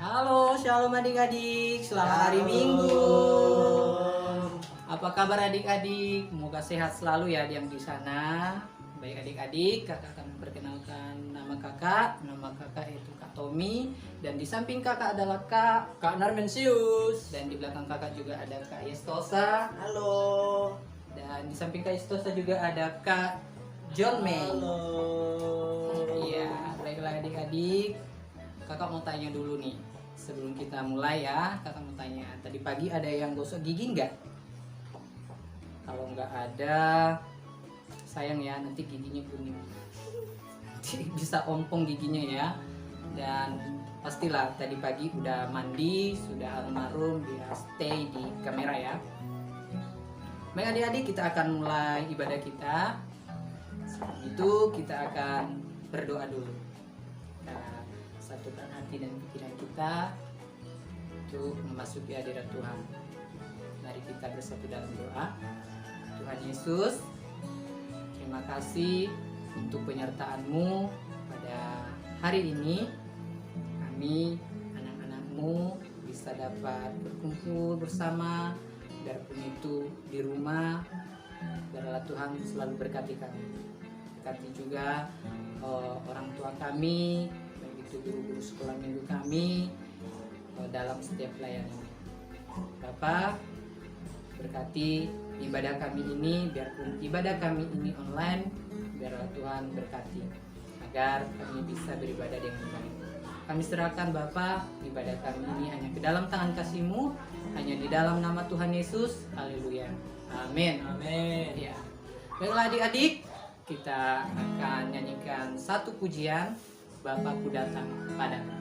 Halo, shalom adik-adik. Selamat hari Minggu. Apa kabar adik-adik? Semoga sehat selalu ya yang di sana. Baik adik-adik, kakak akan memperkenalkan nama kakak. Nama kakak itu Kak Tommy. Dan di samping kakak adalah Kak Narmensius. Dan di belakang kakak juga ada Kak Yestosa. Halo. Dan di samping Kak Yestosa juga ada Kak John May. Halo. Iya, baiklah adik-adik. Kakak mau tanya dulu nih. Sebelum kita mulai ya, kakak mau tanya. Tadi pagi ada yang gosok gigi nggak? Kalau nggak ada, sayang ya, nanti giginya kuning. Nanti bisa ompong giginya ya. Dan pastilah tadi pagi udah mandi, sudah harum-harum, dia stay di kamera ya. Baik adik-adik, kita akan mulai ibadah kita. Sebelum itu kita akan berdoa dulu. Kita satukan hati dan pikiran kita untuk memasuki hadirat Tuhan. Mari kita bersatu dalam doa. Tuhan Yesus, terima kasih untuk penyertaan-Mu pada hari ini. Kami anak-anak-Mu bisa dapat berkumpul bersama, biarpun itu di rumah. Biarlah Tuhan selalu berkati kami. Berkati juga orang tua kami, itu guru-guru sekolah minggu kami dalam setiap pelayanan. Bapak, berkati ibadah kami ini, biarpun ibadah kami ini online, biarlah Tuhan berkati agar kami bisa beribadah dengan baik. Kami serahkan Bapak ibadah kami ini hanya ke dalam tangan kasih-Mu, hanya di dalam nama Tuhan Yesus. Haleluya. Amin. Amin. Ya. Baiklah adik-adik, kita akan nyanyikan satu pujian, Bapakku datang padamu.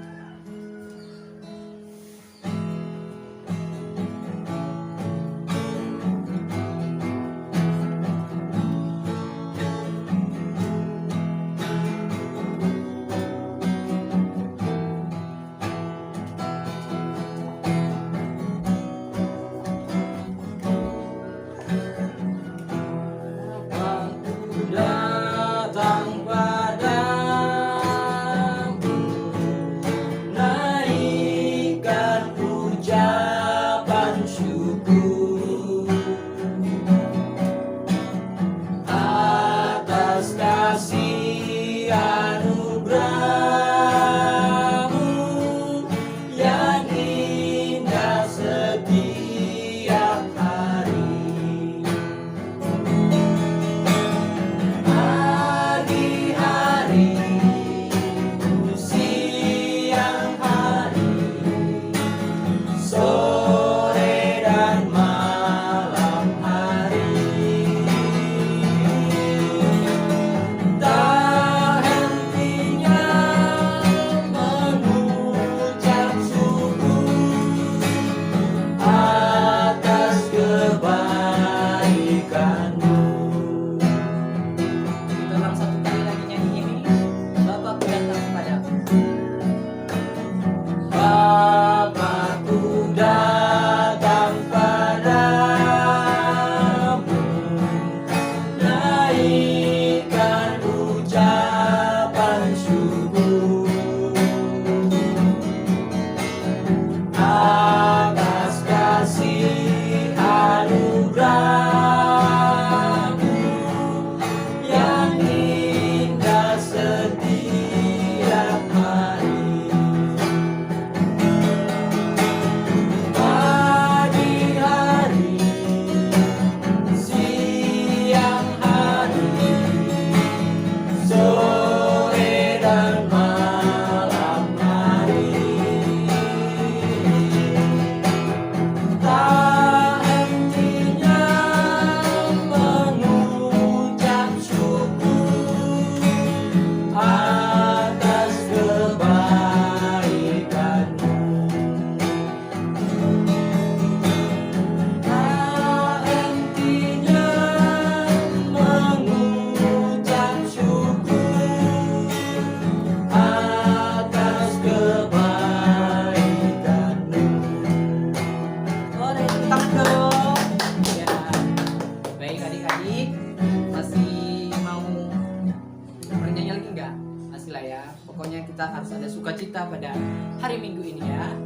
Pokoknya kita harus ada sukacita pada hari Minggu ini ya.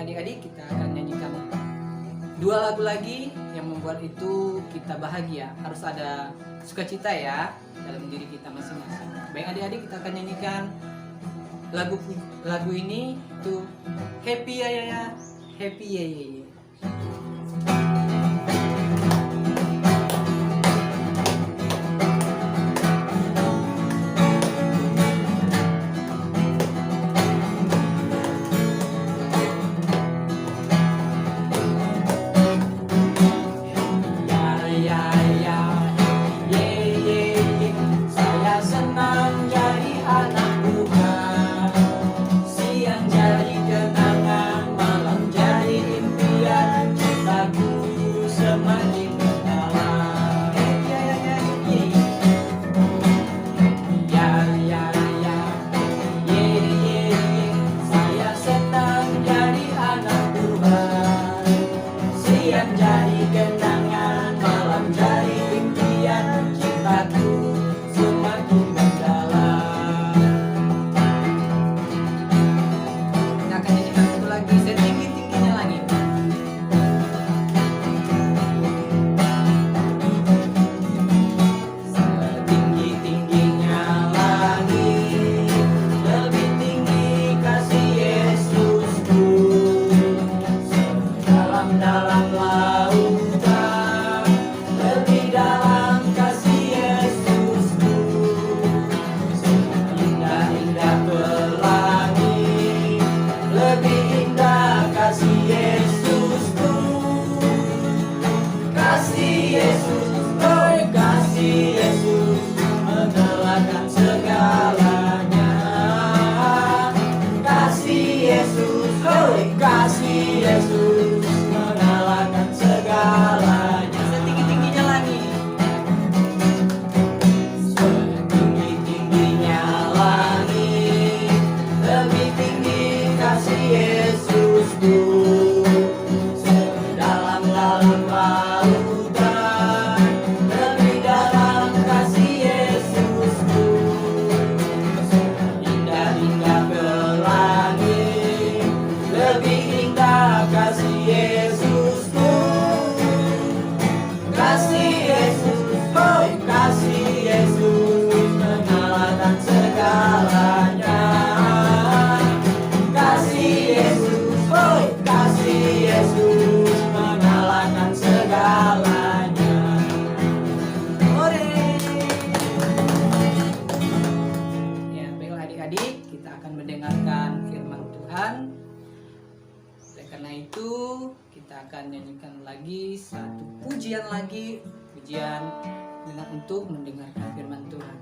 adik-adik kita akan nyanyikan 2 lagu lagi yang membuat itu kita bahagia. Harus ada sukacita ya dalam diri kita masing-masing. Baik adik-adik, kita akan nyanyikan lagu ini itu Happy ya ya ya, Happy ya ya ya. Nyanyikan lagi satu pujian dengan untuk mendengarkan firman Tuhan.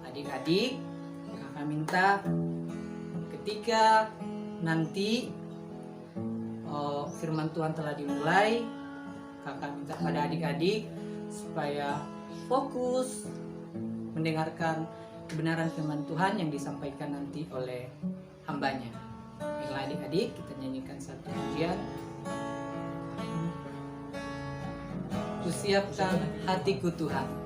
Adik-adik, kakak minta ketika nanti firman Tuhan telah dimulai, kakak minta pada adik-adik supaya fokus mendengarkan kebenaran firman Tuhan yang disampaikan nanti oleh hambanya. Baiklah adik-adik, kita nyanyikan satu pujian. Kusiapkan hatiku Tuhan.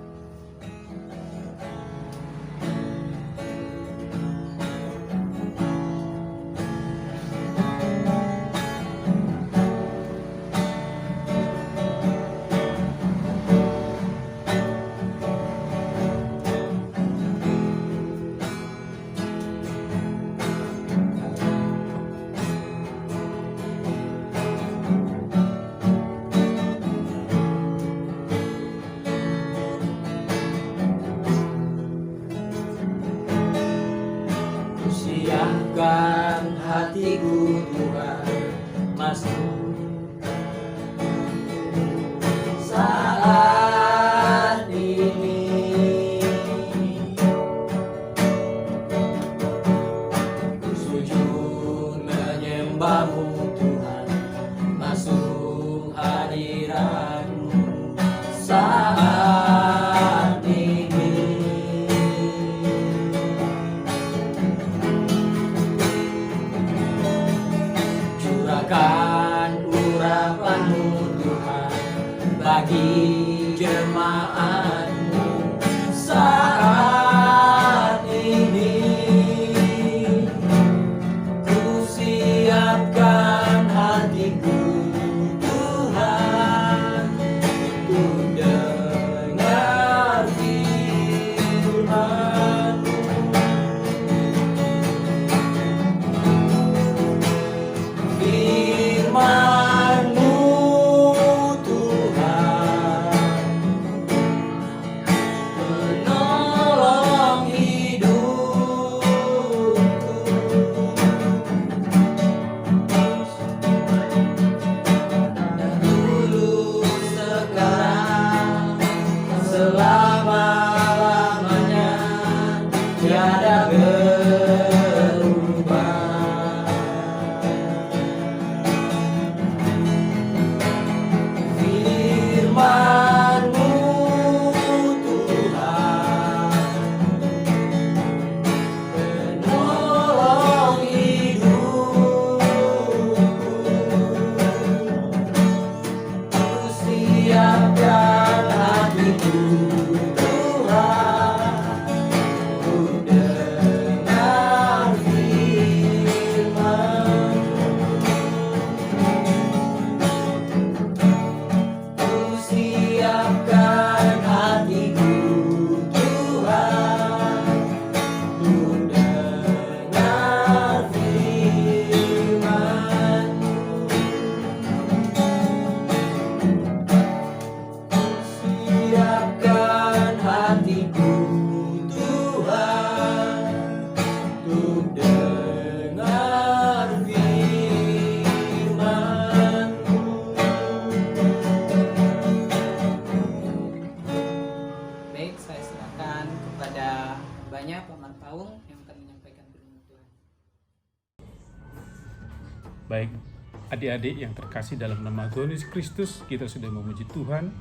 Siapkan hatiku Tuhan, masuk saat ini. Ku sujud menyembah-Mu Tuhan, masuk hadirat-Mu saat ini. Curahkan urapan-Mu Tuhan bagi jemaat-Mu saat ini. Ku siapkan Baik adik-adik yang terkasih dalam nama Tuhan Yesus Kristus, kita sudah memuji Tuhan,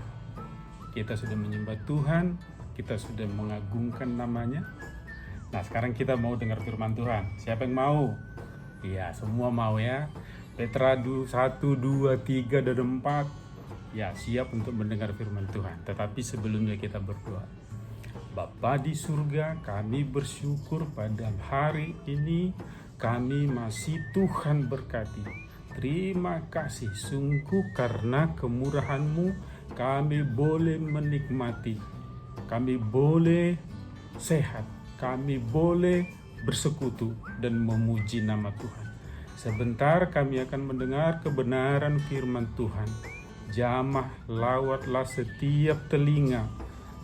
kita sudah menyembah Tuhan, kita sudah mengagungkan namanya. Nah, sekarang kita mau dengar firman Tuhan. Siapa yang mau? Iya, semua mau ya. Petra 1, 2, 3, dan 4. Ya, siap untuk mendengar firman Tuhan. Tetapi sebelumnya kita berdoa. Bapa di surga, kami bersyukur pada hari ini kami masih Tuhan berkati. Terima kasih sungguh karena kemurahan-Mu kami boleh menikmati, kami boleh sehat, kami boleh bersekutu dan memuji nama Tuhan. Sebentar kami akan mendengar kebenaran firman Tuhan. Jamah lawatlah setiap telinga,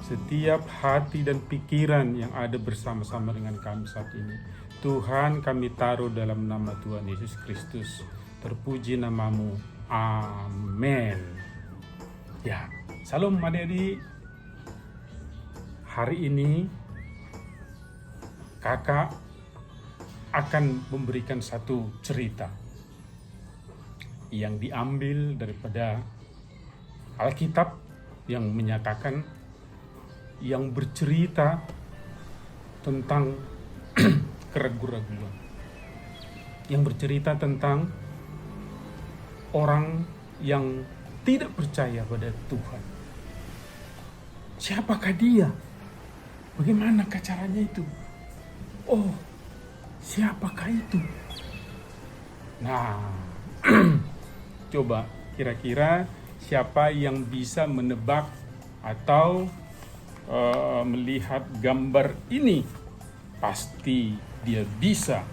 setiap hati dan pikiran yang ada bersama-sama dengan kami saat ini. Tuhan, kami taruh dalam nama Tuhan Yesus Kristus. Terpuji namamu. Amin. Ya, salam adik-adik. Hari ini kakak akan memberikan satu cerita yang diambil daripada Alkitab yang menyatakan, yang bercerita tentang keraguan-raguan, yang bercerita tentang orang yang tidak percaya pada Tuhan. Siapakah dia? Bagaimanakah caranya itu? Oh, siapakah itu? Nah, coba kira-kira siapa yang bisa menebak atau melihat gambar ini? Pasti dia bisa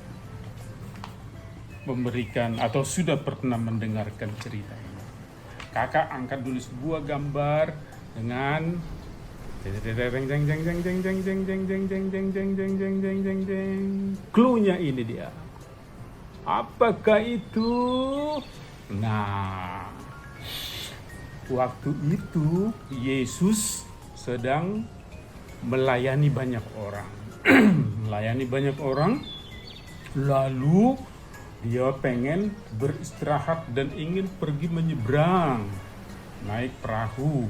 memberikan atau sudah pernah mendengarkan cerita ini. Kakak angkat dulu sebuah gambar dengan clue-nya ini dia. Apakah itu? Nah, waktu itu Yesus sedang melayani banyak orang. Lalu dia pengen beristirahat dan ingin pergi menyeberang, naik perahu.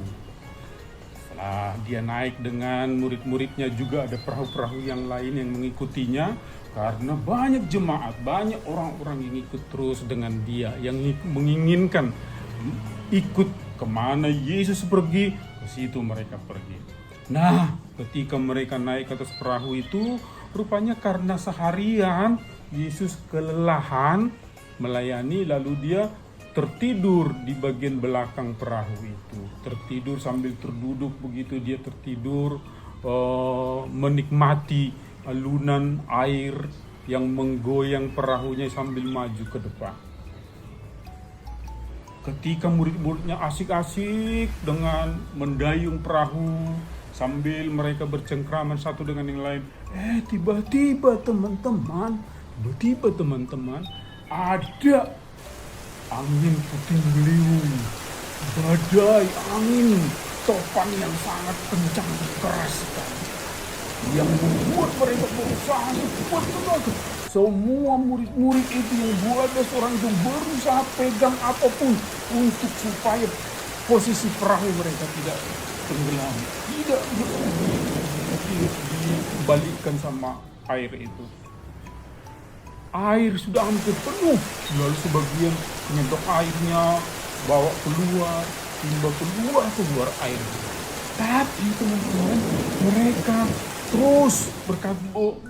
Setelah dia naik dengan murid-muridnya, juga ada perahu-perahu yang lain yang mengikutinya. Karena banyak jemaat, banyak orang-orang yang ikut terus dengan dia, yang menginginkan ikut kemana Yesus pergi, ke situ mereka pergi. Nah, ketika mereka naik ke atas perahu itu, rupanya karena seharian Yesus kelelahan melayani, lalu dia tertidur di bagian belakang perahu itu. Tertidur sambil terduduk begitu, dia tertidur menikmati alunan air yang menggoyang perahunya sambil maju ke depan. Ketika murid-muridnya asik-asik dengan mendayung perahu sambil mereka bercengkraman satu dengan yang lain, tiba-tiba teman-teman ada angin puting beliung, badai angin topan yang sangat kencang dan keras sekali, yang membuat mereka berusaha sekuat tenaga. Semua murid-murid itu yang 12 orang itu berusaha pegang apapun untuk supaya posisi perahu mereka tidak tenggelam, tidak dibalikkan sama air itu. Air sudah hampir penuh, lalu sebagian menyedot airnya, bawa keluar, timba keluar air. Tapi teman-teman, mereka terus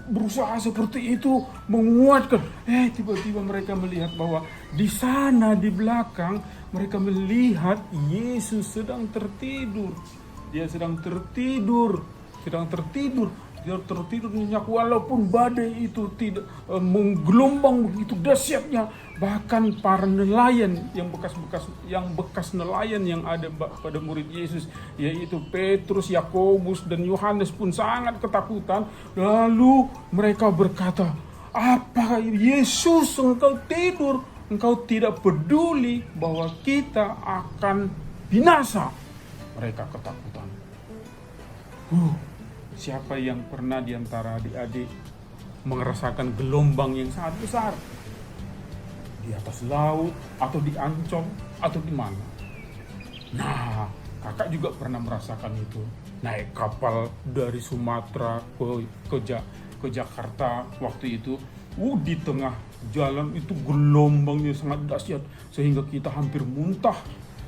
berusaha seperti itu, menguatkan. Tiba-tiba mereka melihat bahwa di sana di belakang mereka melihat Yesus sedang tertidur. Dia sedang tertidur nyenyak, walaupun badai itu tidak menggelombang begitu dahsyatnya. Bahkan para nelayan yang bekas nelayan yang ada pada murid Yesus, yaitu Petrus, Yakobus, dan Yohanes pun sangat ketakutan. Lalu mereka berkata, "Apa Yesus, engkau tidur? Engkau tidak peduli bahwa kita akan binasa?" Mereka ketakutan. Siapa yang pernah diantara adik-adik merasakan gelombang yang sangat besar? Di di atas laut, atau di Ancol, atau di mana. Nah, kakak juga pernah merasakan itu. Naik kapal dari Sumatera ke Jakarta waktu itu. Di tengah jalan itu gelombangnya sangat dahsyat sehingga kita hampir muntah.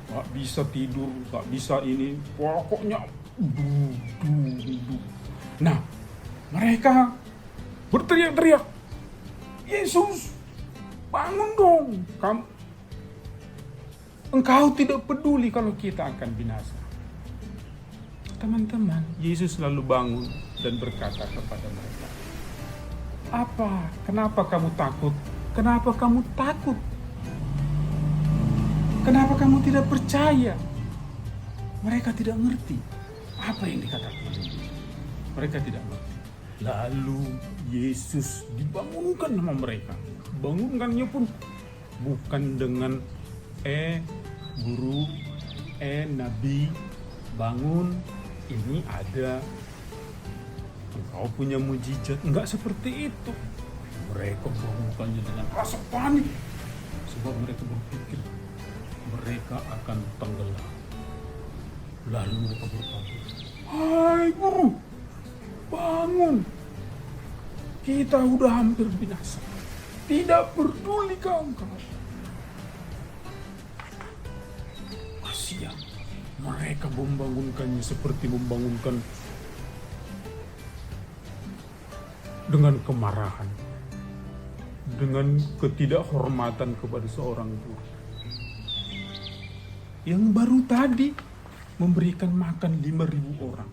Gak bisa tidur, gak bisa ini. Pokoknya Nah, mereka berteriak-teriak, "Yesus, bangun dong! Engkau tidak peduli kalau kita akan binasa." Teman-teman, Yesus selalu bangun dan berkata kepada mereka, "Apa? Kenapa kamu takut? Kenapa kamu takut? Kenapa kamu tidak percaya?" Mereka tidak ngerti apa yang dikatakan oleh Yesus. Mereka tidak ngerti. Lalu Yesus dibangunkan sama mereka. Bangunkannya pun bukan dengan guru, nabi, bangun, ini ada, engkau punya mujizat. Enggak seperti itu. Mereka bangunkannya dengan rasa panik, sebab mereka berpikir mereka akan tenggelam. Lalu mereka berkata, "Hai guru, bangun, kita udah hampir binasa. Tidak peduli engkau." Kasihan, mereka membangunkannya seperti membangunkan dengan kemarahan, dengan ketidakhormatan kepada seorang guru yang baru tadi memberikan makan 5.000 orang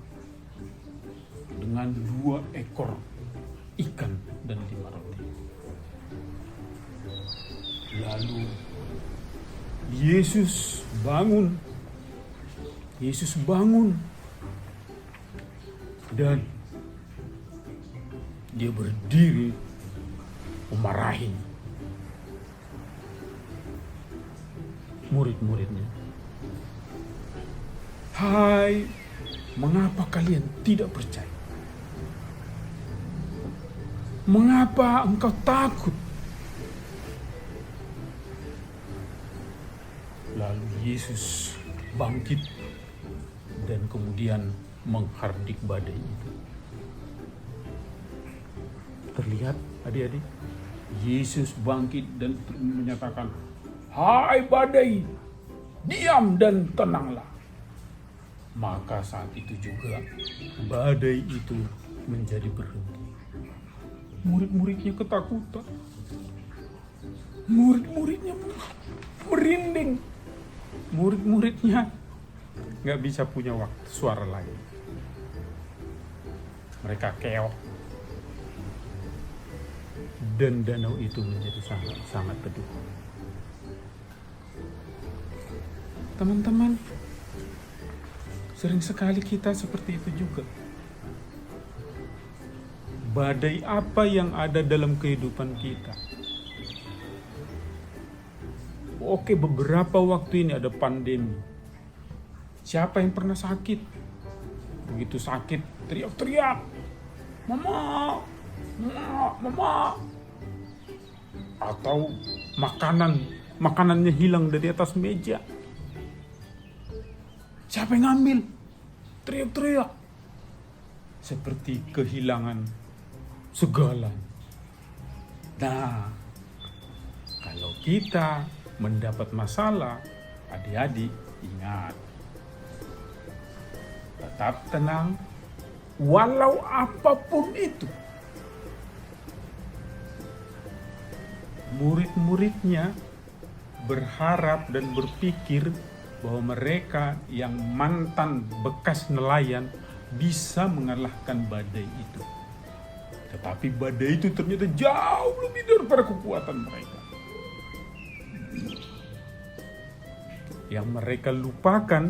dengan 2 ekor ikan dan 5 roti. Lalu Yesus bangun dan dia berdiri memarahi murid-muridnya. "Hai, mengapa kalian tidak percaya? Mengapa engkau takut?" Lalu Yesus bangkit dan kemudian menghardik badai itu. Terlihat adik-adik, Yesus bangkit dan menyatakan, "Hai badai, diam dan tenanglah." Maka saat itu juga badai itu menjadi berhenti. Murid-muridnya ketakutan. Murid-muridnya merinding. Murid-muridnya nggak bisa punya waktu suara lain. Mereka keok. Dan danau itu menjadi sangat teduh. Teman-teman, sering sekali kita seperti itu juga. Badai apa yang ada dalam kehidupan kita? Oke, beberapa waktu ini ada pandemi. Siapa yang pernah sakit? Begitu sakit, teriak-teriak, "Mama, mama, mama." Atau makanannya hilang dari atas meja. Siapa yang ngambil? Teriak-teriak. Seperti kehilangan segala. Nah, kalau kita mendapat masalah, adik-adik ingat, tetap tenang, walau apapun itu. Murid-muridnya berharap dan berpikir bahwa mereka yang mantan bekas nelayan bisa mengalahkan badai itu. Tetapi badai itu ternyata jauh lebih daripada kekuatan mereka. Yang mereka lupakan,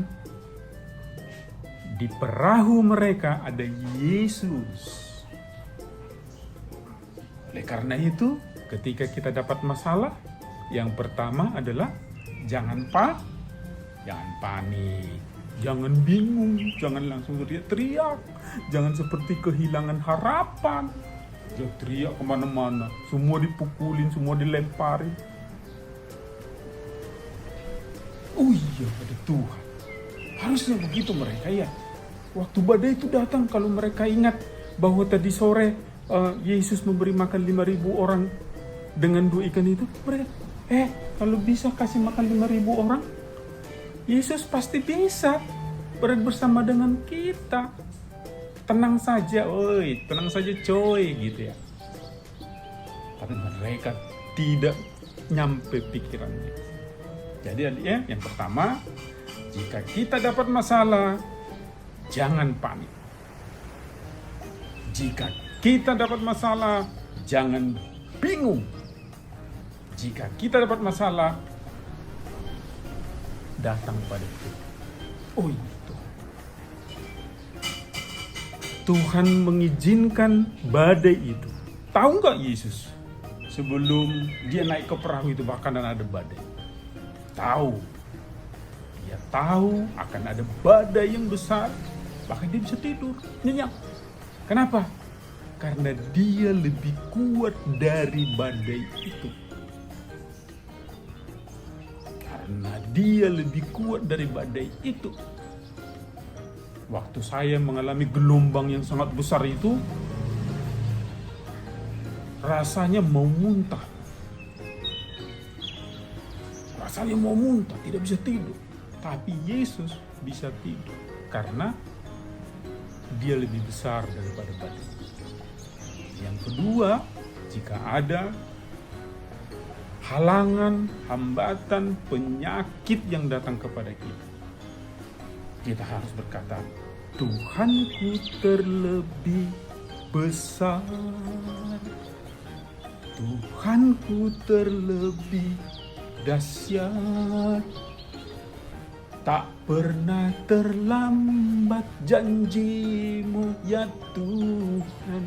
di perahu mereka ada Yesus. Oleh karena itu, ketika kita dapat masalah, yang pertama adalah jangan panik, jangan bingung, jangan langsung teriak-teriak, jangan seperti kehilangan harapan, teriak kemana-mana, semua dipukulin, semua dilemparin. Oh iya, ada Tuhan. Harusnya begitu mereka ya. Waktu badai itu datang, kalau mereka ingat bahwa tadi sore Yesus memberi makan 5.000 orang dengan 2 ikan itu, mereka, kalau bisa kasih makan 5.000 orang, Yesus pasti bisa bersama dengan kita. Tenang saja, tenang saja coy, gitu ya. Tapi mereka tidak nyampe pikirannya. Jadi ya, yang pertama, jika kita dapat masalah, jangan panik. Jika kita dapat masalah, jangan bingung. Jika kita dapat masalah, datang pada Tuhan. Oh iya, Tuhan mengizinkan badai itu. Tahu nggak Yesus? Sebelum dia naik ke perahu itu bakalan ada badai. Tahu. Dia tahu akan ada badai yang besar. Bahkan dia bisa tidur, nyenyak. Kenapa? Karena dia lebih kuat dari badai itu. Karena dia lebih kuat dari badai itu. Waktu saya mengalami gelombang yang sangat besar itu, rasanya mau muntah. Rasanya mau muntah, tidak bisa tidur. Tapi Yesus bisa tidur karena dia lebih besar daripada badai. Yang kedua, jika ada halangan, hambatan, penyakit yang datang kepada kita, kita harus berkata, Tuhanku terlebih besar, Tuhanku terlebih dahsyat, tak pernah terlambat janjimu ya Tuhan,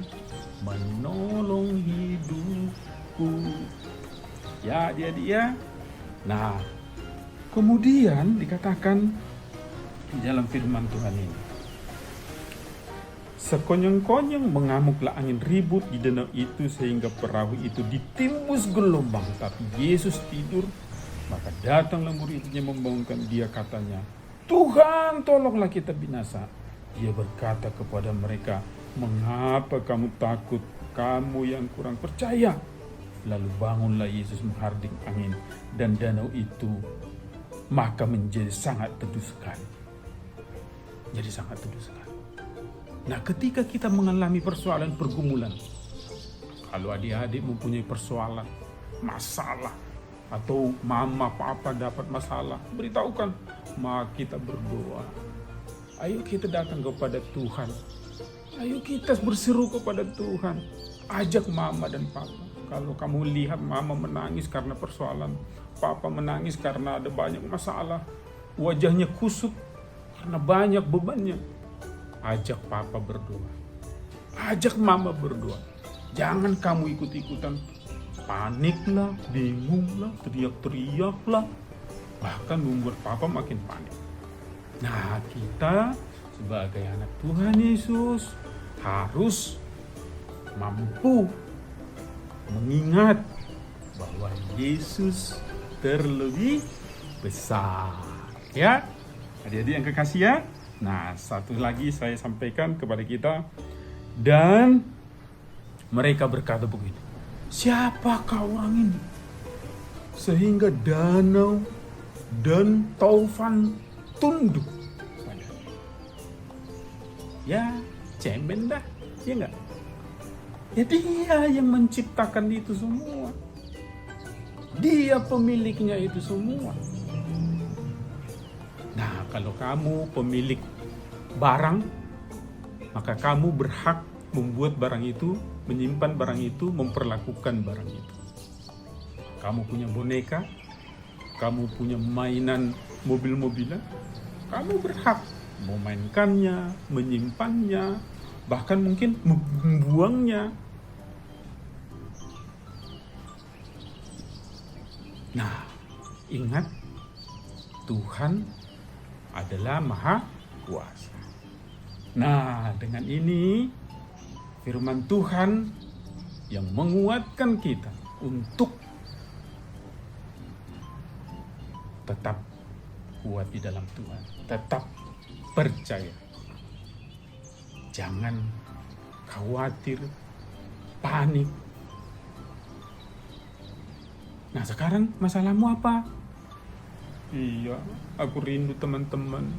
menolong hidupku. Ya dia. Nah, kemudian dikatakan di dalam firman Tuhan ini, sekonyong-konyong mengamuklah angin ribut di danau itu sehingga perahu itu ditimbus gelombang. Tapi Yesus tidur, maka datanglah muridnya membangunkan dia, katanya, Tuhan, tolonglah kita binasa. Dia berkata kepada mereka, mengapa kamu takut, kamu yang kurang percaya? Lalu bangunlah Yesus menghardik angin dan danau itu, maka menjadi sangat teduh sekali. Jadi sangat teduh sekali. Nah, ketika kita mengalami persoalan pergumulan, kalau adik-adik mempunyai persoalan, masalah, atau mama, papa dapat masalah, beritahukan, maka kita berdoa. Ayo kita datang kepada Tuhan. Ayo kita berseru kepada Tuhan. Ajak mama dan papa. Kalau kamu lihat mama menangis karena persoalan, papa menangis karena ada banyak masalah, wajahnya kusut karena banyak bebannya, ajak papa berdoa, ajak mama berdoa. Jangan kamu ikut-ikutan paniklah, bingunglah, teriak-teriaklah, bahkan membuat papa makin panik. Nah, kita sebagai anak Tuhan Yesus harus mampu mengingat bahwa Yesus terlebih besar. Ya, adik-adik yang kekasih ya. Nah, satu lagi saya sampaikan kepada kita. Dan mereka berkata begini, siapakah orang ini sehingga danau dan taufan tunduk padanya? Ya, cemen dah, ya enggak? Ya dia yang menciptakan itu semua. Dia pemiliknya itu semua. Nah, kalau kamu pemilik barang, maka kamu berhak membuat barang itu, menyimpan barang itu, memperlakukan barang itu. Kamu punya boneka, kamu punya mainan mobil-mobilan, kamu berhak memainkannya, menyimpannya, bahkan mungkin membuangnya. Nah, ingat, Tuhan adalah Maha Kuasa. Nah, dengan ini firman Tuhan yang menguatkan kita untuk tetap kuat di dalam Tuhan. Tetap percaya. Jangan khawatir, panik. Nah, sekarang masalahmu apa? Iya, aku rindu teman-teman.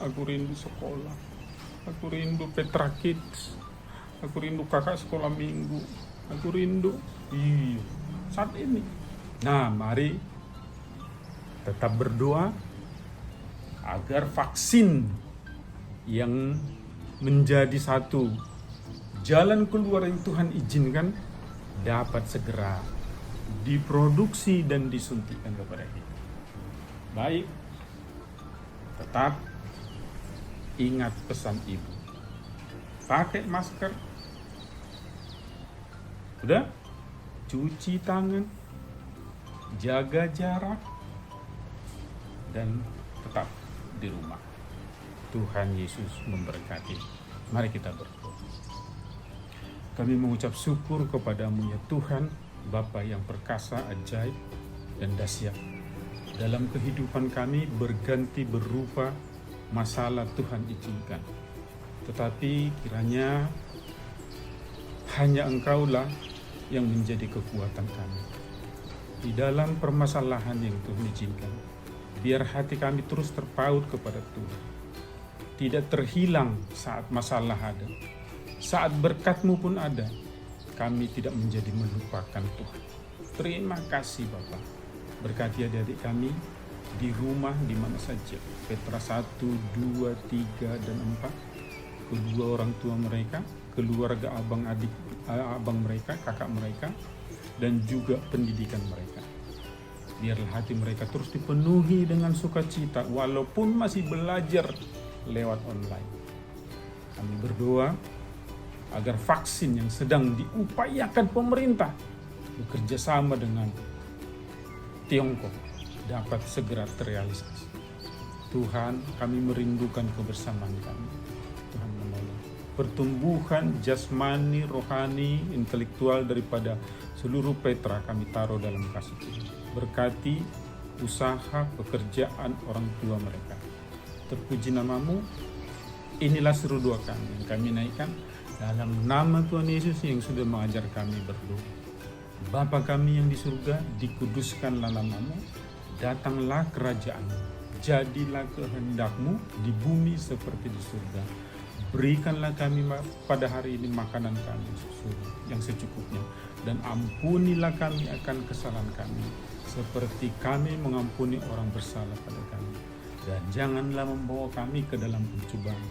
Aku rindu sekolah. Aku rindu Petra Kids. Aku rindu kakak sekolah minggu. Aku rindu. Iya, saat ini. Nah, mari tetap berdoa agar vaksin yang menjadi satu jalan keluar yang Tuhan izinkan dapat segera diproduksi dan disuntikan kepada kita. Baik, tetap ingat pesan Ibu. Pakai masker. Udah? Cuci tangan. Jaga jarak. Dan tetap di rumah. Tuhan Yesus memberkati. Mari kita berdoa. Kami mengucap syukur kepadamu ya Tuhan, Bapa yang perkasa, ajaib, dan dahsyat. Dalam kehidupan kami berganti berupa masalah Tuhan izinkan. Tetapi kiranya hanya Engkaulah yang menjadi kekuatan kami. Di dalam permasalahan yang Tuhan izinkan, biar hati kami terus terpaut kepada Tuhan. Tidak terhilang saat masalah ada. Saat berkat-Mu pun ada, kami tidak menjadi melupakan Tuhan. Terima kasih Bapa. Berkati adik-adik kami di rumah di mana saja. Petra 1, 2, 3, dan 4. Kedua orang tua mereka, keluarga abang mereka, kakak mereka, dan juga pendidikan mereka. Biarlah hati mereka terus dipenuhi dengan sukacita walaupun masih belajar lewat online. Kami berdoa agar vaksin yang sedang diupayakan pemerintah bekerja sama dengan Tiongkok dapat segera terrealisasi. Tuhan, kami merindukan kebersamaan kami. Tuhan menolong pertumbuhan jasmani, rohani, intelektual daripada seluruh Petra kami taruh dalam kasih Tuhan. Berkati usaha pekerjaan orang tua mereka. Terpuji nama-Mu. Inilah seru doa kami yang kami naikkan dalam nama Tuhan Yesus yang sudah mengajar kami berdoa. Bapa kami yang di surga, dikuduskanlah nama-Mu, datanglah kerajaan-Mu, jadilah kehendak-Mu di bumi seperti di surga. Berikanlah kami pada hari ini makanan kami yang secukupnya, dan ampunilah kami akan kesalahan kami, seperti kami mengampuni orang bersalah pada kami. Dan janganlah membawa kami ke dalam pencobaan,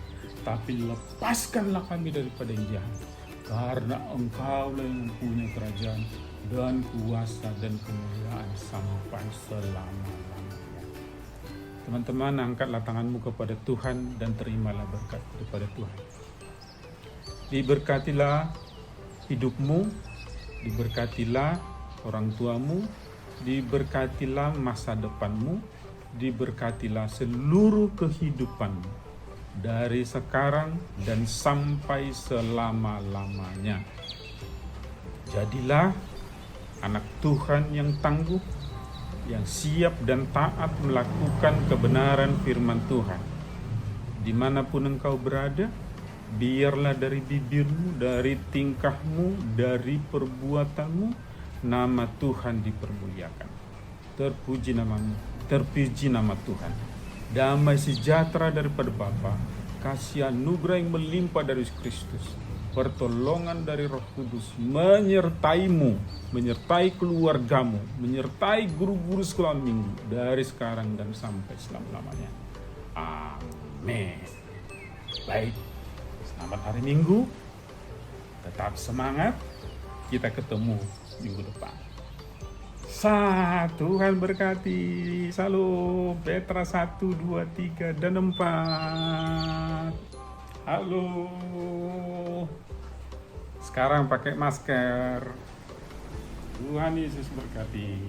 tapi lepaskanlah kami daripada yang jahat. Karena Engkau-lah yang mempunyai kerajaan dan kuasa dan kemuliaan sampai selama-lamanya. Teman-teman, angkatlah tanganmu kepada Tuhan dan terimalah berkat daripada Tuhan. Diberkatilah hidupmu, diberkatilah orang tuamu, diberkatilah masa depanmu, diberkatilah seluruh kehidupanmu dari sekarang dan sampai selama-lamanya. Jadilah anak Tuhan yang tangguh, yang siap dan taat melakukan kebenaran firman Tuhan. Dimanapun engkau berada, biarlah dari bibirmu, dari tingkahmu, dari perbuatanmu, nama Tuhan dipermuliakan. Terpuji nama-Mu, terpuji nama Tuhan. Damai sejahtera daripada Bapa, kasih anugerah yang melimpah dari Kristus, pertolongan dari Roh Kudus menyertaimu, menyertai keluargamu, menyertai guru-guru sekolah minggu dari sekarang dan sampai selama-lamanya. Amin. Baik, selamat hari Minggu. Tetap semangat. Kita ketemu minggu depan. Tuhan berkati. Salam. Petra 1, 2, 3, dan 4. Halo. Sekarang pakai masker. Tuhan Yesus berkati.